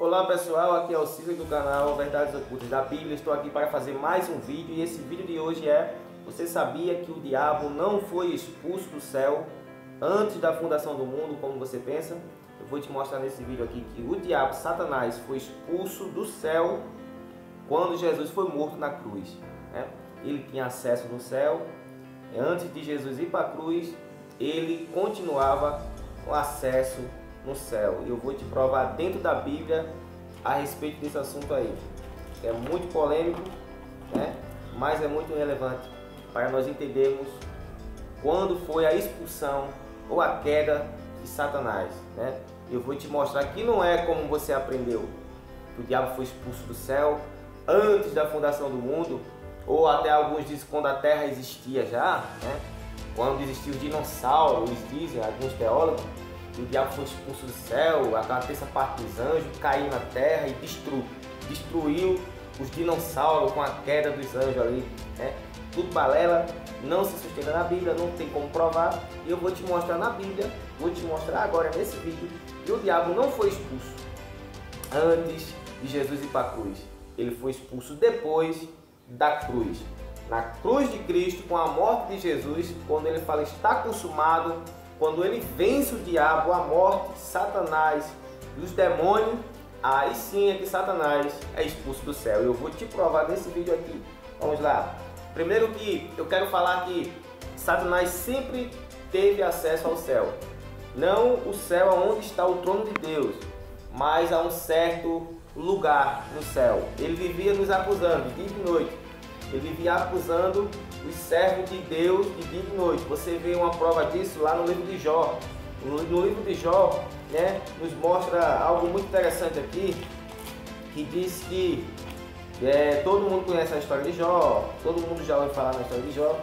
Olá pessoal, aqui é o Cícero do canal Verdades Ocultas da Bíblia. Estou aqui para fazer mais um vídeo e esse vídeo de hoje é: você sabia que o diabo não foi expulso do céu antes da fundação do mundo, como você pensa? Eu vou te mostrar nesse vídeo aqui que o diabo, Satanás, foi expulso do céu quando Jesus foi morto na cruz, né? Ele tinha acesso no céu, antes de Jesus ir para a cruz, ele continuava com acesso no céu. E eu vou te provar dentro da Bíblia a respeito desse assunto aí. É muito polêmico, né? Mas é muito relevante para nós entendermos quando foi a expulsão ou a queda de Satanás, né? Eu vou te mostrar que não é como você aprendeu, que o diabo foi expulso do céu antes da fundação do mundo, ou até alguns dizem quando a Terra existia já, né? Quando existiam os dinossauros, dizem alguns teólogos, que o diabo foi expulso do céu, aquela terça parte dos anjos caiu na terra e destruiu os dinossauros com a queda dos anjos ali, né? Tudo balela, não se sustenta na Bíblia, não tem como provar. E eu vou te mostrar na Bíblia, vou te mostrar agora nesse vídeo, que o diabo não foi expulso antes de Jesus ir para a cruz. Ele foi expulso depois da cruz. Na cruz de Cristo, com a morte de Jesus, quando ele fala está consumado, quando ele vence o diabo, a morte, Satanás e os demônios, aí sim é que Satanás é expulso do céu. Eu vou te provar nesse vídeo aqui. Vamos lá. Primeiro que eu quero falar que Satanás sempre teve acesso ao céu. Não o céu onde está o trono de Deus, mas a um certo lugar no céu. Ele vivia nos acusando de dia e de noite. Ele vivia acusando os servos de Deus de dia e de noite. Você vê uma prova disso lá no livro de Jó. No livro de Jó, né, nos mostra algo muito interessante aqui, que diz que todo mundo conhece a história de Jó, todo mundo já ouviu falar na história de Jó,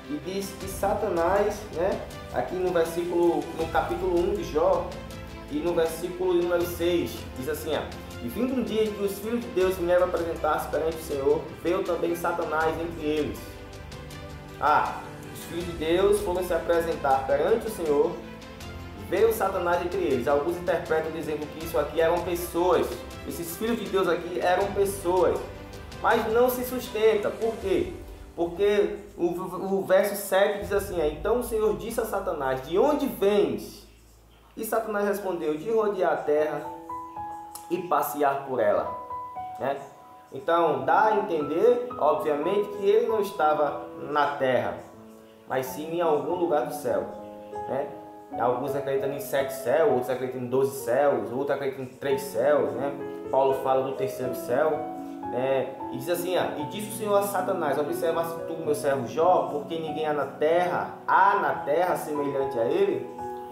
e diz que Satanás, né, aqui no capítulo 1 de Jó, e no versículo número 6, diz assim, ó: e vindo um dia em que os filhos de Deus vieram apresentar-se perante o Senhor, veio também Satanás entre eles. Os filhos de Deus foram se apresentar perante o Senhor, veio Satanás entre eles. Alguns interpretam dizendo que isso aqui eram pessoas. Esses filhos de Deus aqui eram pessoas. Mas não se sustenta. Por quê? Porque o verso 7 diz assim: então o Senhor disse a Satanás, de onde vens? E Satanás respondeu, de rodear a terra e passear por ela, né? Então dá a entender, obviamente, que ele não estava na terra, mas sim em algum lugar do céu, né? Alguns acreditam em 7 céus, outros acreditam em 12 céus, outros acreditam em 3 céus, né? Paulo fala do terceiro céu, e diz assim: e disse o Senhor a Satanás, observaste tu, meu servo Jó, porque ninguém há na terra semelhante a ele,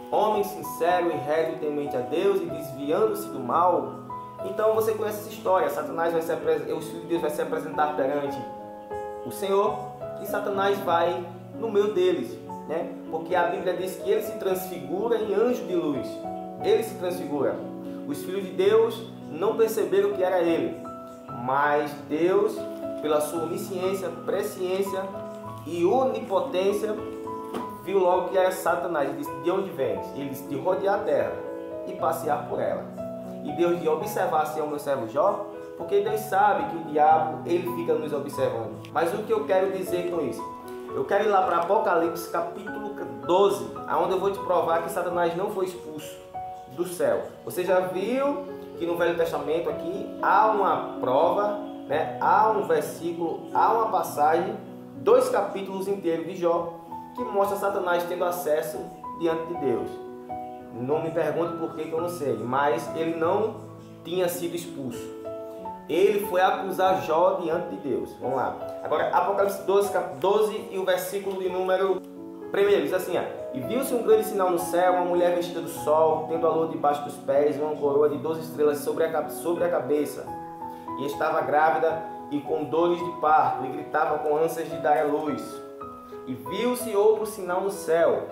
homem sincero e reto e temente a Deus e desviando-se do mal. Então você conhece essa história. Satanás os filhos de Deus vai se apresentar perante o Senhor e Satanás vai no meio deles, né? Porque a Bíblia diz que ele se transfigura em anjo de luz. Ele se transfigura. Os filhos de Deus não perceberam que era ele, mas Deus, pela sua onisciência, presciência e onipotência, viu logo que era Satanás. Ele disse: de onde vens? Ele disse: de rodear a terra e passear por ela. E Deus de observar assim ao meu servo Jó, porque Deus sabe que o diabo ele fica nos observando. Mas o que eu quero dizer com isso? Eu quero ir lá para Apocalipse capítulo 12, onde eu vou te provar que Satanás não foi expulso do céu. Você já viu que no Velho Testamento aqui há uma prova, né? Há um versículo, há uma passagem, 2 capítulos inteiros de Jó, que mostra Satanás tendo acesso diante de Deus. Não me pergunte por que eu não sei, mas ele não tinha sido expulso. Ele foi acusar Jó diante de Deus. Vamos lá. Agora, Apocalipse 12 e o versículo de número 1 diz assim: e viu-se um grande sinal no céu, uma mulher vestida do sol, tendo a lua debaixo dos pés, e uma coroa de 12 estrelas sobre a cabeça. E estava grávida e com dores de parto, e gritava com ânsias de dar à luz. E viu-se outro sinal no céu,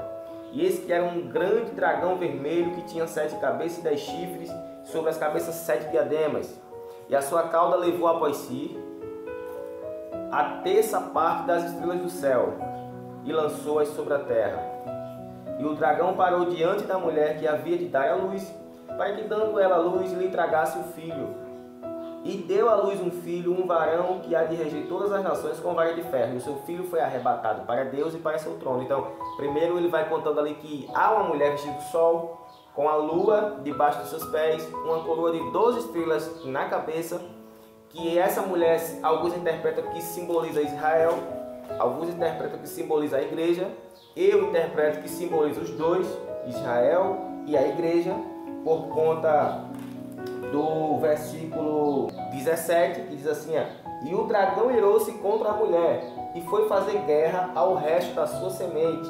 e eis que era um grande dragão vermelho, que tinha 7 cabeças e 10 chifres, sobre as cabeças 7 diademas. E a sua cauda levou após si a terça parte das estrelas do céu, e lançou-as sobre a terra. E o dragão parou diante da mulher que havia de dar à luz, para que dando ela à luz lhe tragasse o filho. E deu à luz um filho, um varão que há de reger todas as nações com vara de ferro. E o seu filho foi arrebatado para Deus e para seu trono. Então, primeiro ele vai contando ali que há uma mulher vestida do sol, com a lua debaixo dos seus pés, uma coroa de 12 estrelas na cabeça, que essa mulher, alguns interpretam que simboliza Israel, alguns interpretam que simboliza a igreja, eu interpreto que simboliza os dois, Israel e a igreja, por conta do versículo 17, que diz assim, e o dragão irou-se contra a mulher e foi fazer guerra ao resto da sua semente,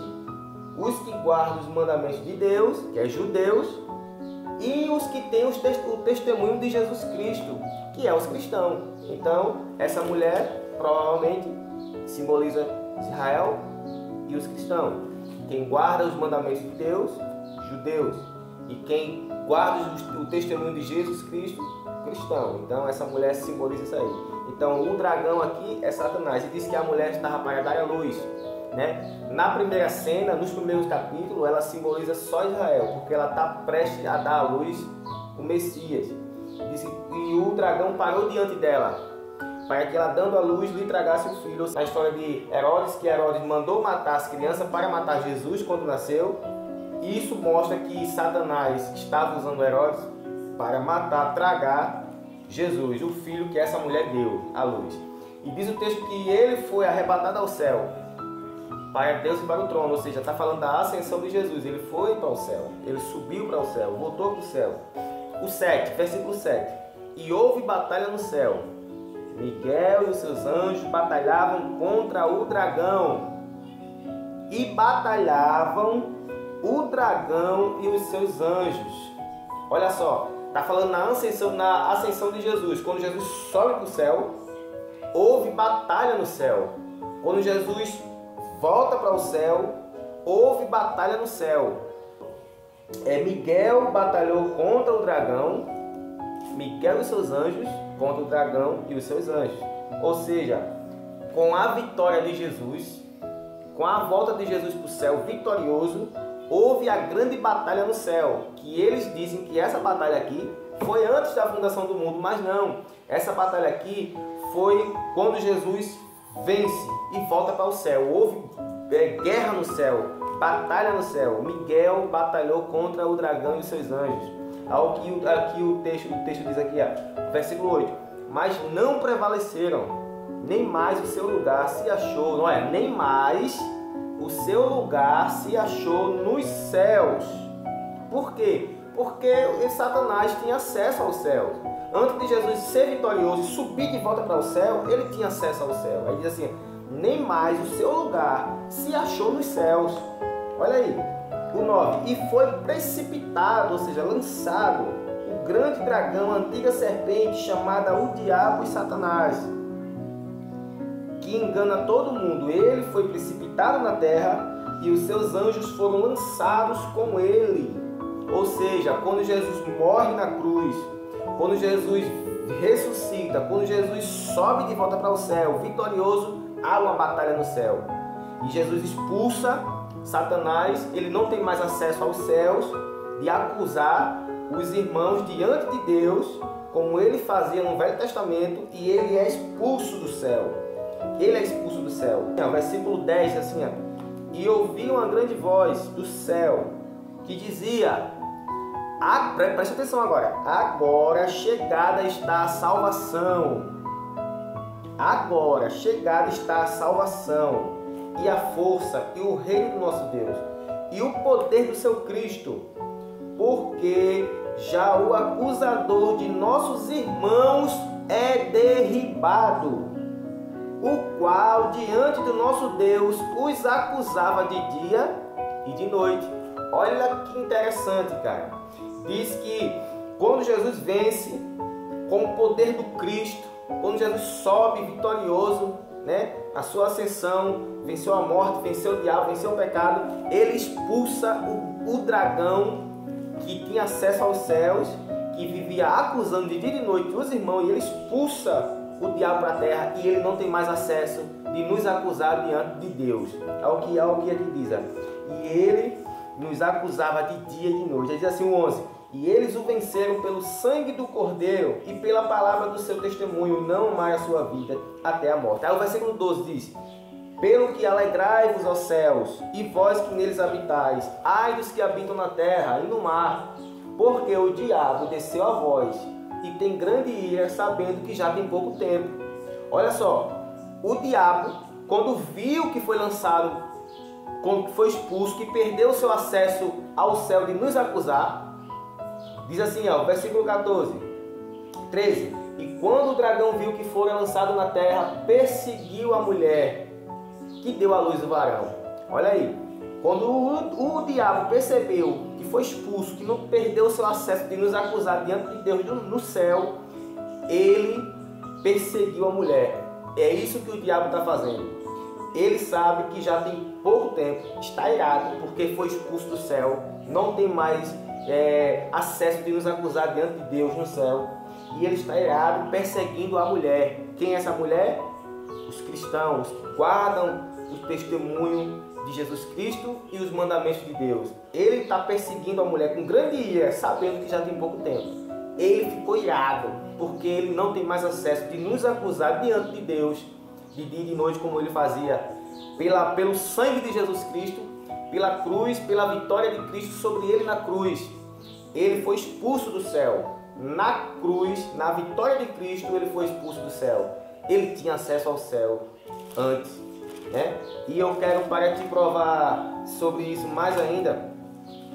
os que guardam os mandamentos de Deus, que é judeus, e os que têm o testemunho de Jesus Cristo, que é os cristãos. Então, essa mulher provavelmente simboliza Israel e os cristãos. Quem guarda os mandamentos de Deus, judeus. E quem guarda o testemunho de Jesus Cristo, cristão. Então essa mulher simboliza isso aí. Então o dragão aqui é Satanás. E diz que a mulher estava para dar a luz, né? Na primeira cena, nos primeiros capítulos, ela simboliza só Israel, porque ela está prestes a dar à luz o Messias. E o dragão parou diante dela, para que ela, dando à luz, lhe tragasse o filho. A história de Herodes, que Herodes mandou matar as crianças para matar Jesus quando nasceu. Isso mostra que Satanás estava usando Herodes para matar, tragar Jesus, o filho que essa mulher deu à luz. E diz o texto que ele foi arrebatado ao céu, para Deus e para o trono. Ou seja, está falando da ascensão de Jesus. Ele foi para o céu, ele subiu para o céu, voltou para o céu. O 7, versículo 7. E houve batalha no céu. Miguel e os seus anjos batalhavam contra o dragão. E batalhavam o dragão e os seus anjos. Olha só, está falando na ascensão de Jesus. Quando Jesus sobe para o céu, houve batalha no céu. Quando Jesus volta para o céu, houve batalha no céu. Miguel batalhou contra o dragão, Miguel e seus anjos contra o dragão e os seus anjos. Ou seja, com a vitória de Jesus, com a volta de Jesus para o céu vitorioso, houve a grande batalha no céu, que eles dizem que essa batalha aqui foi antes da fundação do mundo, mas não. Essa batalha aqui foi quando Jesus vence e volta para o céu. Houve guerra no céu, batalha no céu. Miguel batalhou contra o dragão e os seus anjos. Aqui o texto diz aqui, versículo 8. Mas não prevaleceram, nem mais o seu lugar se achou, nem mais o seu lugar se achou nos céus. Por quê? Porque Satanás tinha acesso aos céus. Antes de Jesus ser vitorioso e subir de volta para o céu, ele tinha acesso ao céu. Aí diz assim, nem mais o seu lugar se achou nos céus. Olha aí, o 9. E foi precipitado, ou seja, lançado, o grande dragão, a antiga serpente, chamada o Diabo e Satanás, que engana todo mundo. Ele foi precipitado na terra e os seus anjos foram lançados com ele. Ou seja, quando Jesus morre na cruz, quando Jesus ressuscita, quando Jesus sobe de volta para o céu, vitorioso, há uma batalha no céu. E Jesus expulsa Satanás, ele não tem mais acesso aos céus, de acusar os irmãos diante de Deus, como ele fazia no Velho Testamento, e ele é expulso do céu. Ele é expulso do céu. Versículo 10 assim, e ouvi uma grande voz do céu que dizia, preste atenção agora chegada está a salvação. Agora chegada está a salvação e a força e o reino do nosso Deus e o poder do seu Cristo, porque já o acusador de nossos irmãos é derribado, o qual diante do nosso Deus os acusava de dia e de noite. Olha que interessante, cara. Diz que quando Jesus vence com o poder do Cristo, quando Jesus sobe vitorioso, a sua ascensão, venceu a morte, venceu o diabo, venceu o pecado, ele expulsa o dragão que tinha acesso aos céus, que vivia acusando de dia e de noite os irmãos, e ele expulsa o diabo para a terra e ele não tem mais acesso de nos acusar diante de Deus. É o que aqui diz. E ele nos acusava de dia e de noite. Ele diz assim o 11. E eles o venceram pelo sangue do Cordeiro e pela palavra do seu testemunho, e não amaram a sua vida até a morte. Aí o versículo 12 diz: pelo que alegrai-vos, ó céus, e vós que neles habitais, ai dos que habitam na terra e no mar, porque o diabo desceu a vós e tem grande ira, sabendo que já tem pouco tempo. Olha só, o diabo, quando viu que foi lançado, quando foi expulso, que perdeu o seu acesso ao céu de nos acusar, diz assim, ó, versículo 13: e quando o dragão viu que fora lançado na terra, perseguiu a mulher que deu à luz o varão. Olha aí, quando o diabo percebeu que foi expulso, que não perdeu o seu acesso de nos acusar diante de Deus no céu, ele perseguiu a mulher. É isso que o diabo está fazendo. Ele sabe que já tem pouco tempo, está irado porque foi expulso do céu, não tem mais acesso de nos acusar diante de Deus no céu, e ele está irado perseguindo a mulher. Quem é essa mulher? Os cristãos que guardam o testemunho de Jesus Cristo e os mandamentos de Deus. Ele está perseguindo a mulher com grande ira, sabendo que já tem pouco tempo. Ele ficou irado, porque ele não tem mais acesso de nos acusar diante de Deus, de dia e de noite, como ele fazia, pelo sangue de Jesus Cristo, pela cruz, pela vitória de Cristo sobre ele na cruz. Ele foi expulso do céu. Na cruz, na vitória de Cristo, ele foi expulso do céu. Ele tinha acesso ao céu antes, né? E eu quero para te provar sobre isso mais ainda,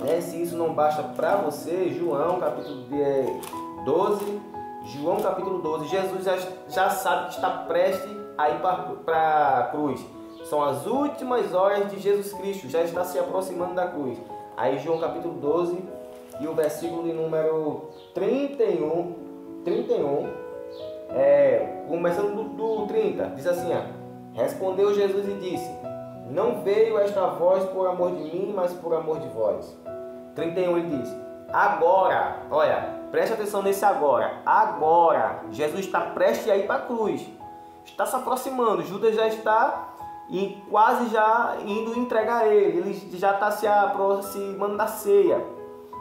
né? Se isso não basta para você, João capítulo 12, Jesus já sabe que está prestes a ir para a cruz. São as últimas horas de Jesus Cristo, já está se aproximando da cruz. Aí João capítulo 12 e o versículo de número 31, começando do 30, diz assim, ó: respondeu Jesus e disse: não veio esta voz por amor de mim, mas por amor de vós. 31 ele diz: agora, olha, preste atenção nesse agora. Agora, Jesus está prestes a ir para a cruz. Está se aproximando. Judas já está quase já indo entregar ele. Ele já está se aproximando da ceia.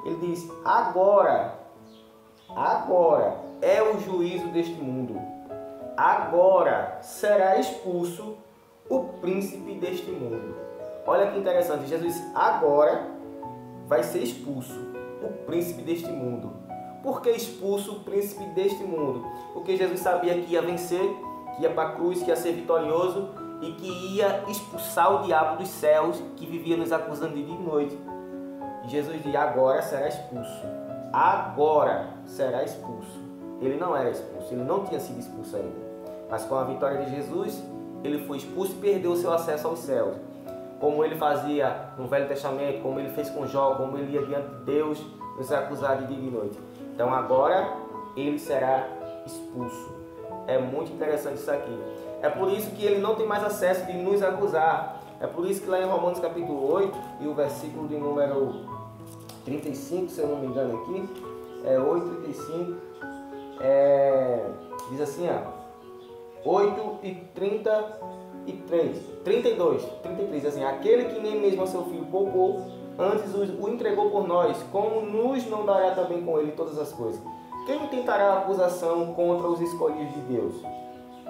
Ele diz: agora é o juízo deste mundo. Agora será expulso o príncipe deste mundo. Olha que interessante. Jesus agora vai ser expulso o príncipe deste mundo. Por que expulso o príncipe deste mundo? Porque Jesus sabia que ia vencer, que ia para a cruz, que ia ser vitorioso e que ia expulsar o diabo dos céus que vivia nos acusando de dia e noite. E Jesus diz: agora será expulso. Agora será expulso. Ele não era expulso, ele não tinha sido expulso ainda. Mas com a vitória de Jesus, ele foi expulso e perdeu o seu acesso aos céus. Como ele fazia no Velho Testamento, como ele fez com Jó, como ele ia diante de Deus nos acusar de dia e noite. Então agora ele será expulso. É muito interessante isso aqui. É por isso que ele não tem mais acesso de nos acusar. É por isso que lá em Romanos capítulo 8 e o versículo de número 35, se eu não me engano aqui, 8:35, diz assim, ó, 33, diz assim: aquele que nem mesmo a seu filho poupou, antes o entregou por nós, como nos não dará também com ele todas as coisas? Quem intentará acusação contra os escolhidos de Deus?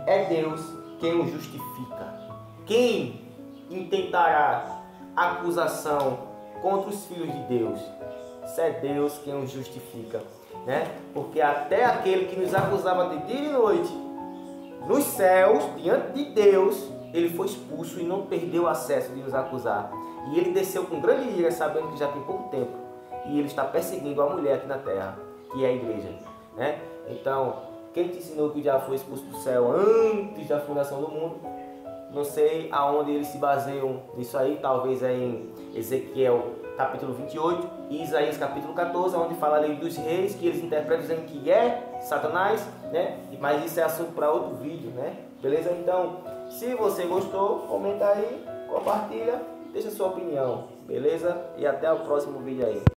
É Deus quem o justifica. Quem intentará acusação contra os filhos de Deus? Isso é Deus quem os justifica, né? Porque até aquele que nos acusava de dia e noite nos céus, diante de Deus, ele foi expulso e não perdeu o acesso de nos acusar. E ele desceu com grande ira, sabendo que já tem pouco tempo. E ele está perseguindo a mulher aqui na terra, que é a igreja, né? Então, quem te ensinou que já foi expulso do céu antes da fundação do mundo? Não sei aonde eles se baseiam nisso aí. Talvez é em Ezequiel capítulo 28 e Isaías capítulo 14, onde fala a lei dos reis, que eles interpretam dizendo que é Satanás, né? Mas isso é assunto para outro vídeo, né? Beleza? Então, se você gostou, comenta aí, compartilha, deixa sua opinião, beleza? E até o próximo vídeo aí.